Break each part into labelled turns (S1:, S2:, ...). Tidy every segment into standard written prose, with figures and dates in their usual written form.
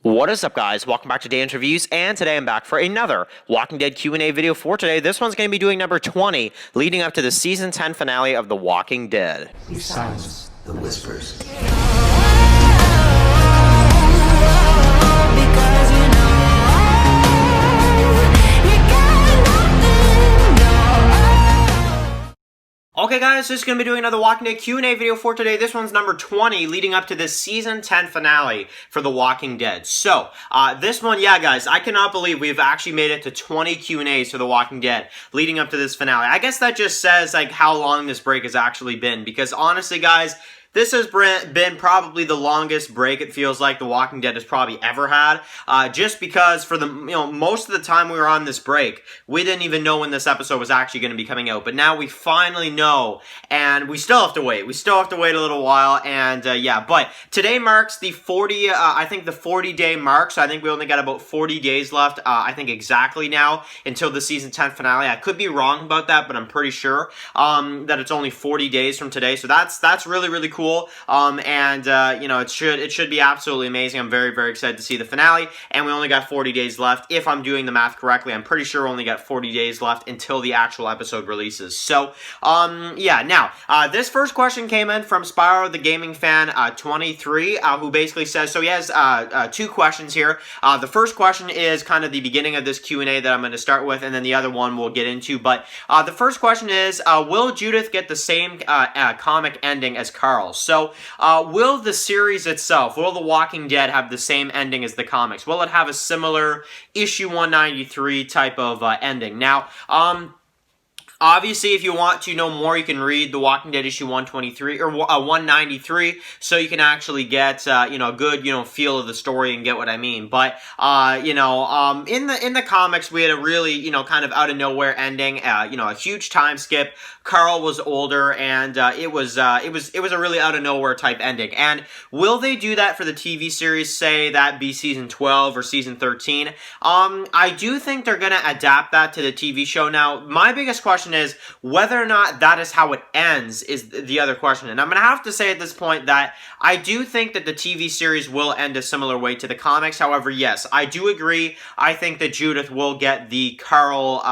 S1: What is up, guys? Welcome back to Day Interviews, and today I'm back for another Walking Dead Q&A video for today. This one's going to be doing number 20, leading up to the Season 10 finale of The Walking Dead.
S2: Please silence the whispers.
S1: Okay, guys, this is going to be doing another Walking Dead Q&A video for today. This one's number 20, leading up to the Season 10 finale for The Walking Dead. So, this one, yeah, guys, I cannot believe we've actually made it to 20 Q&As for The Walking Dead, leading up to this finale. I guess that just says, like, how long this break has actually been, because honestly, guys, this has been probably the longest break it feels like The Walking Dead has probably ever had, just because for the, most of the time we were on this break, we didn't even know when this episode was actually going to be coming out, but now we finally know, and we still have to wait. We still have to wait a little while, and yeah, but today marks the 40-day mark, so I think we only got about 40 days left, I think exactly now, until the Season 10 finale. I could be wrong about that, but I'm pretty sure that it's only 40 days from today, so that's really, really cool. It should be absolutely amazing. I'm very, very excited to see the finale, and we only got 40 days left. If I'm doing the math correctly, I'm pretty sure we only got 40 days left until the actual episode releases. So, yeah, now, this first question came in from Spyro the Gaming Fan 23, who basically says, so he has two questions here. The first question is kind of the beginning of this Q&A that I'm going to start with, and then the other one we'll get into, but the first question is, will Judith get the same comic ending as Carl? So, will the series itself, will The Walking Dead have the same ending as the comics? Will it have a similar issue 193 type of ending? Now, obviously, if you want to know more, you can read The Walking Dead issue 123 or 193, so you can actually get a good feel of the story and get what I mean. But in the comics, we had a really kind of out of nowhere ending. A huge time skip. Carl was older, and it was a really out of nowhere type ending. And will they do that for the TV series? Say that be season 12 or season 13? I do think they're gonna adapt that to the TV show. Now, my biggest question is whether or not that is how it ends is the other question. And I'm going to have to say at this point that I do think that the TV series will end a similar way to the comics. However, yes, I do agree. I think that Judith will get the Carl,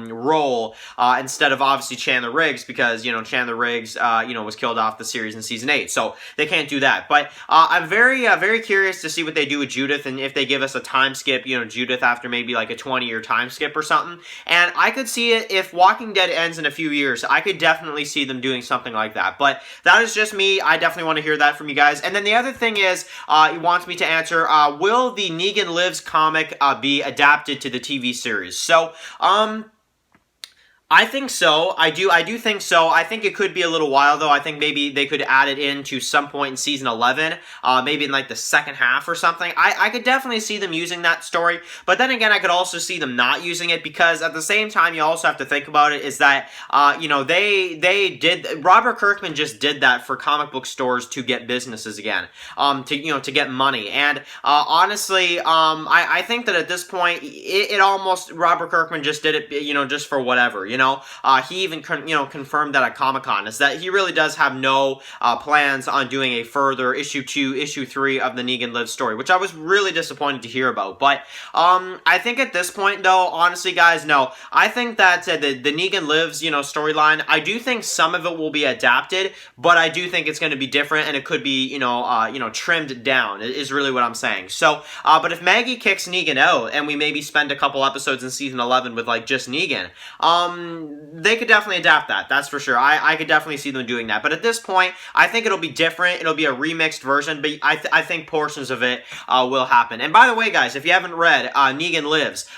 S1: role instead of obviously Chandler Riggs, because, Chandler Riggs, was killed off the series in season 8. So they can't do that. But I'm very, very curious to see what they do with Judith, and if they give us a time skip, Judith after maybe like a 20-year time skip or something. And I could see it if Walking Dead ends in a few years. I could definitely see them doing something like that. But that is just me. I definitely want to hear that from you guys. And then the other thing is, he wants me to answer, will the Negan Lives comic be adapted to the TV series? So, I think so. I do think so. I think it could be a little while, though. I think maybe they could add it in to some point in season 11, maybe in like the second half or something. I could definitely see them using that story, but then again, I could also see them not using it, because at the same time, you also have to think about it, is that, Robert Kirkman just did that for comic book stores to get businesses again, to get money, and, honestly, I think that at this point, it almost, Robert Kirkman just did it, just for whatever, he even confirmed that at Comic-Con, is that he really does have no plans on doing a further issue 2, issue 3 of the Negan Lives story, which I was really disappointed to hear about. But I think at this point, though, honestly, guys, no. I think that the Negan Lives, storyline, I do think some of it will be adapted, but I do think it's going to be different, and it could be, trimmed down, is really what I'm saying. So, but if Maggie kicks Negan out, and we maybe spend a couple episodes in season 11 with, like, just Negan, they could definitely adapt that, that's for sure. I could definitely see them doing that. But at this point, I think it'll be different. It'll be a remixed version, but I think portions of it will happen. And by the way, guys, if you haven't read Negan Lives,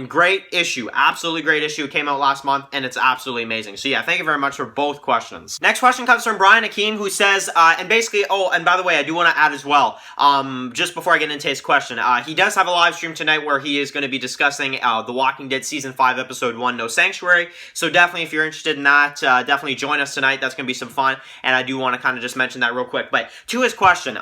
S1: great issue. Absolutely great issue. It came out last month, and it's absolutely amazing. So yeah, thank you very much for both questions. Next question comes from Brian Akeem, who says, and basically, oh, and by the way, I do want to add as well, just before I get into his question, he does have a live stream tonight where he is going to be discussing The Walking Dead Season 5, Episode 1, No Sanctuary. So definitely, if you're interested in that, definitely join us tonight. That's going to be some fun, and I do want to kind of just mention that real quick. But to his question,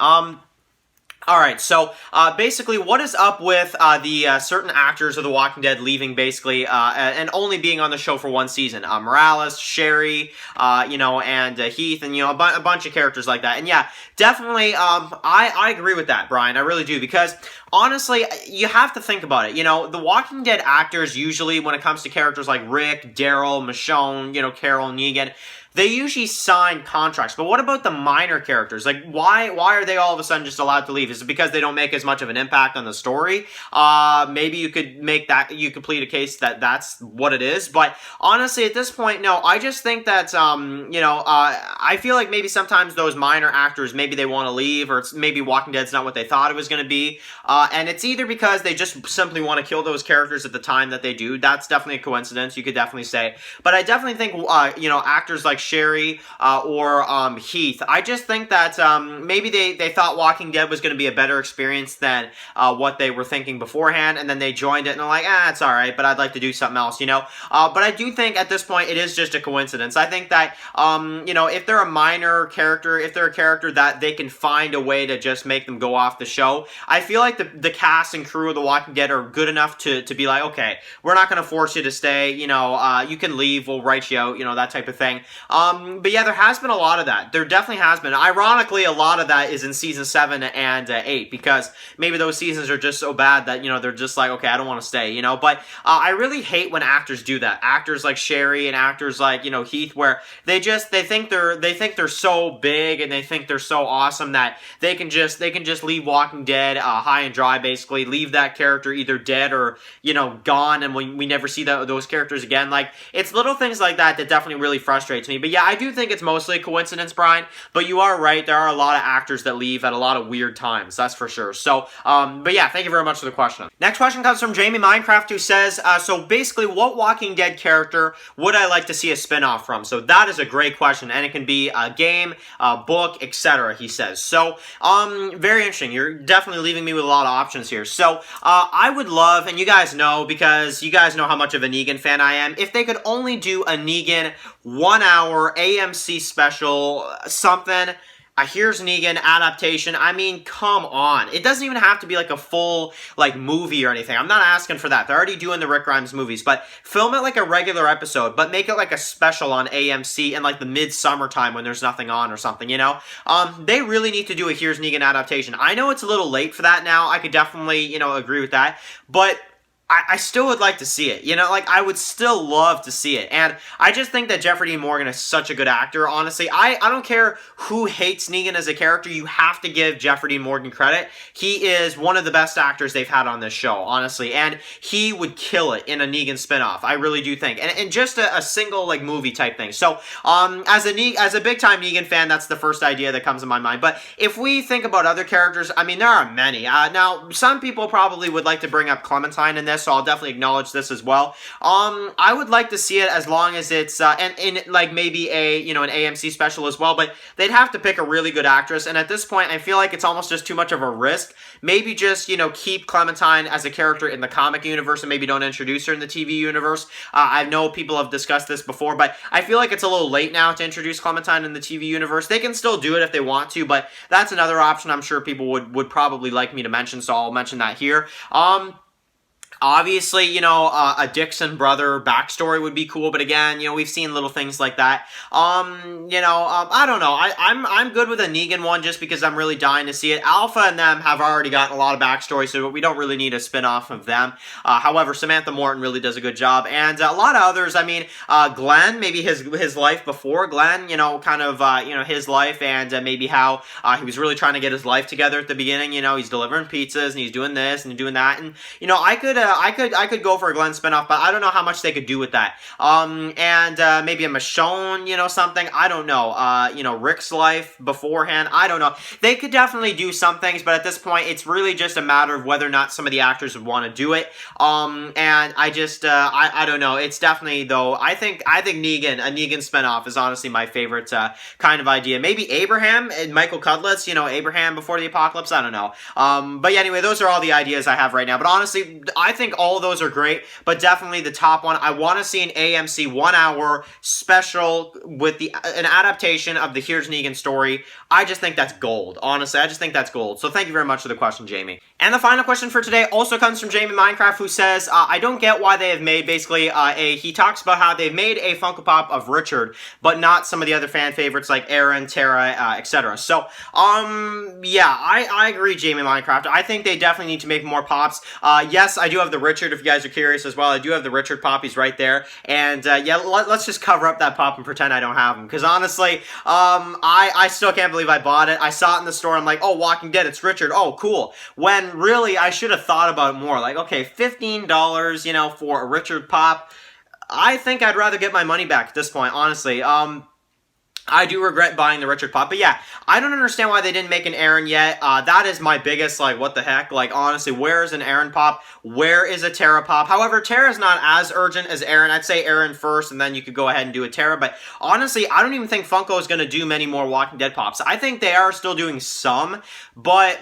S1: All right, so basically, what is up with the certain actors of The Walking Dead leaving basically and only being on the show for one season? Morales, Sherry, and Heath, and a bunch of characters like that. And yeah, definitely, I agree with that, Brian. I really do, because honestly, you have to think about it. The Walking Dead actors usually, when it comes to characters like Rick, Daryl, Michonne, Carol, Negan, they usually sign contracts. But what about the minor characters? Like, why are they all of a sudden just allowed to leave? Is it because they don't make as much of an impact on the story? Maybe you could plead a case that that's what it is. But honestly, at this point, no. I just think that, I feel like maybe sometimes those minor actors, maybe they want to leave, or maybe Walking Dead's not what they thought it was going to be. And it's either because they just simply want to kill those characters at the time that they do. That's definitely a coincidence, you could definitely say. But I definitely think, actors like Sherry or Heath, I just think that maybe they thought Walking Dead was going to be a better experience than what they were thinking beforehand, and then they joined it and they're like, it's alright, but I'd like to do something else, But I do think at this point it is just a coincidence. I think that, if they're a minor character, if they're a character that they can find a way to just make them go off the show, I feel like the cast and crew of The Walking Dead are good enough to be like, okay, we're not going to force you to stay, you can leave, we'll write you out, that type of thing. But yeah, there has been a lot of that. There definitely has been. Ironically, a lot of that is in season 7 and 8, because maybe those seasons are just so bad that, they're just like, okay, I don't want to stay, But I really hate when actors do that. Actors like Sherry and actors like, Heath, where they think they're so big and they think they're so awesome that they can just leave Walking Dead high and dry, basically. Leave that character either dead or, gone, and we never see those characters again. Like, it's little things like that definitely really frustrates me. But yeah, I do think it's mostly a coincidence, Brian, but you are right. There are a lot of actors that leave at a lot of weird times, that's for sure. So, but yeah, thank you very much for the question. Next question comes from Jamie Minecraft, who says, so basically, what Walking Dead character would I like to see a spin-off from? So that is a great question, and it can be a game, a book, etc., he says. So, very interesting. You're definitely leaving me with a lot of options here. So, I would love, and you guys know, because you guys know how much of a Negan fan I am, if they could only do a Negan 1 hour AMC special, something, Here's Negan adaptation. I mean, come on. It doesn't even have to be like a full, movie or anything. I'm not asking for that. They're already doing the Rick Grimes movies, but film it like a regular episode, but make it like a special on AMC in the midsummer time when there's nothing on or something, They really need to do a Here's Negan adaptation. I know it's a little late for that now. I could definitely, agree with that, but I still would like to see it, I would still love to see it, and I just think that Jeffrey Dean Morgan is such a good actor, honestly. I don't care who hates Negan as a character, you have to give Jeffrey Dean Morgan credit. He is one of the best actors they've had on this show, honestly, and he would kill it in a Negan spinoff, I really do think, and just a single, movie type thing. So, as a big-time Negan fan, that's the first idea that comes to my mind, but if we think about other characters, I mean, there are many. Now, some people probably would like to bring up Clementine in this, so I'll definitely acknowledge this as well. I would like to see it as long as it's and in maybe an AMC special as well, but they'd have to pick a really good actress, and at this point I feel like it's almost just too much of a risk. Maybe just keep Clementine as a character in the comic universe and maybe don't introduce her in the TV universe. I know people have discussed this before, but I feel like it's a little late now to introduce Clementine in the TV universe. They can still do it if they want to, but that's another option I'm sure people would probably like me to mention, so I'll mention that here. Obviously, a Dixon brother backstory would be cool, but again, we've seen little things like that. I don't know. I'm good with a Negan one just because I'm really dying to see it. Alpha and them have already gotten a lot of backstory, so we don't really need a spin-off of them. However, Samantha Morton really does a good job, and a lot of others. I mean, Glenn, maybe his life before Glenn, his life, and maybe how he was really trying to get his life together at the beginning. He's delivering pizzas and he's doing this and doing that, and I could go for a Glenn spinoff, but I don't know how much they could do with that. And maybe a Michonne, something. I don't know. Rick's life beforehand. I don't know. They could definitely do some things, but at this point, it's really just a matter of whether or not some of the actors would want to do it. And I just, I don't know. It's definitely, though, I think a Negan spinoff is honestly my favorite kind of idea. Maybe Abraham and Michael Cudlitz, Abraham before the apocalypse. I don't know. But yeah, anyway, those are all the ideas I have right now. But honestly, I think all of those are great, but definitely the top one, I want to see an AMC 1 hour special with an adaptation of the Here's Negan story. I just think that's gold. Honestly, I just think that's gold. So thank you very much for the question, Jamie. And the final question for today also comes from Jamie Minecraft, who says, I don't get why they have made basically he talks about how they've made a Funko Pop of Richard, but not some of the other fan favorites like Aaron, Tara, etc. So, yeah, I agree, Jamie Minecraft. I think they definitely need to make more pops. Yes, I do have the Richard, if you guys are curious as well. I do have the Richard pop. He's right there. And, yeah, let's just cover up that pop and pretend I don't have him. Because, honestly, I still can't believe I bought it. I saw it in the store. I'm like, oh, Walking Dead, it's Richard. Oh, cool. When, really, I should have thought about it more. Like, okay, $15, you know, for a Richard pop. I think I'd rather get my money back at this point, honestly. I do regret buying the Richard pop, but yeah, I don't understand why they didn't make an Aaron yet. That is my biggest, like, what the heck? Like, honestly, where is an Aaron pop? Where is a Tara pop? However, Tara's not as urgent as Aaron. I'd say Aaron first, and then you could go ahead and do a Tara, but honestly, I don't even think Funko is going to do many more Walking Dead pops. I think they are still doing some, but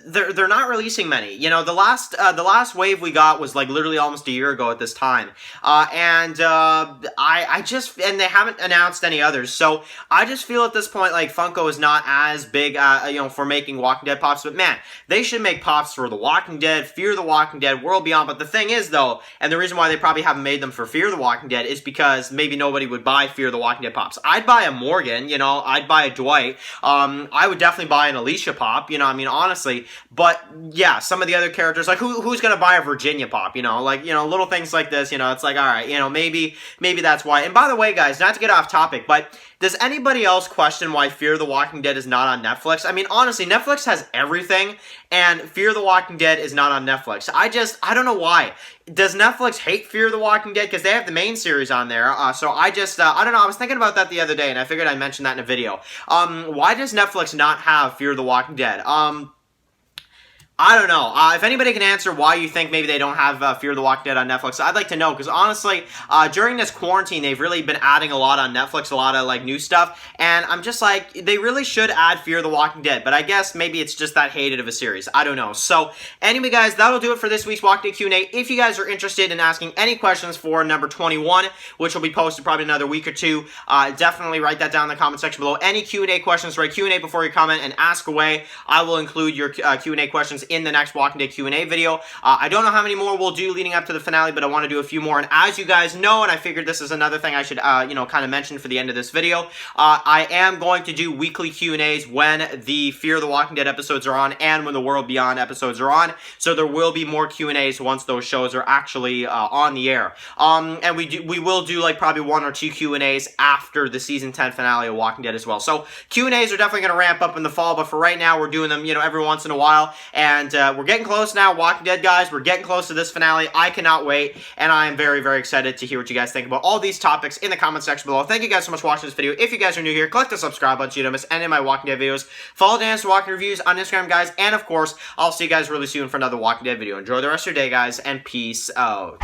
S1: they're not releasing many. You know, the last wave we got was, like, literally almost a year ago at this time, and they haven't announced any others. So I just feel at this point like Funko is not as big, you know, for making Walking Dead pops. But man, they should make pops for The Walking Dead, Fear the Walking Dead, World Beyond. But the thing is, though, and the reason why they probably haven't made them for Fear the Walking Dead is because maybe nobody would buy Fear the Walking Dead pops. I'd buy a Morgan, you know, I'd buy a Dwight. I would definitely buy an Alicia pop, you know, I mean, honestly. But yeah, some of the other characters, like who's gonna buy a Virginia pop, you know, like, you know, little things like this, you know, it's like, all right, you know, maybe that's why. And by the way, guys, not to get off topic, but does anybody else question why Fear the Walking Dead is not on Netflix? I mean, honestly, Netflix has everything, and Fear the Walking Dead is not on Netflix. I don't know why. Does Netflix hate Fear the Walking Dead? Because they have the main series on there, so I don't know, I was thinking about that the other day, and I figured I'd mention that in a video. Why does Netflix not have Fear the Walking Dead? I don't know. If anybody can answer why you think maybe they don't have Fear the Walking Dead on Netflix, I'd like to know, because honestly, during this quarantine, they've really been adding a lot on Netflix, a lot of, like, new stuff, and I'm just like, they really should add Fear the Walking Dead, but I guess maybe it's just that hated of a series. I don't know. So, anyway, guys, that'll do it for this week's Walking Dead Q&A. If you guys are interested in asking any questions for number 21, which will be posted probably another week or two, definitely write that down in the comment section below. Any Q&A questions, write Q&A before you comment and ask away. I will include your Q&A questions in the next Walking Dead Q&A video. I don't know how many more we'll do leading up to the finale, but I want to do a few more. And as you guys know, and I figured this is another thing I should, you know, kind of mention for the end of this video, I am going to do weekly Q&As when the Fear the Walking Dead episodes are on and when the World Beyond episodes are on. So there will be more Q&As once those shows are actually on the air. And we will do like probably 1 or 2 Q&As after the season 10 finale of Walking Dead as well. So Q&As are definitely going to ramp up in the fall, but for right now, we're doing them, you know, every once in a while. And we're getting close now, Walking Dead, guys. We're getting close to this finale. I cannot wait, and I am very, very excited to hear what you guys think about all these topics in the comment section below. Thank you guys so much for watching this video. If you guys are new here, click the subscribe button so you don't miss any of my Walking Dead videos. Follow Dan's Walking Reviews on Instagram, guys, and of course, I'll see you guys really soon for another Walking Dead video. Enjoy the rest of your day, guys, and peace out.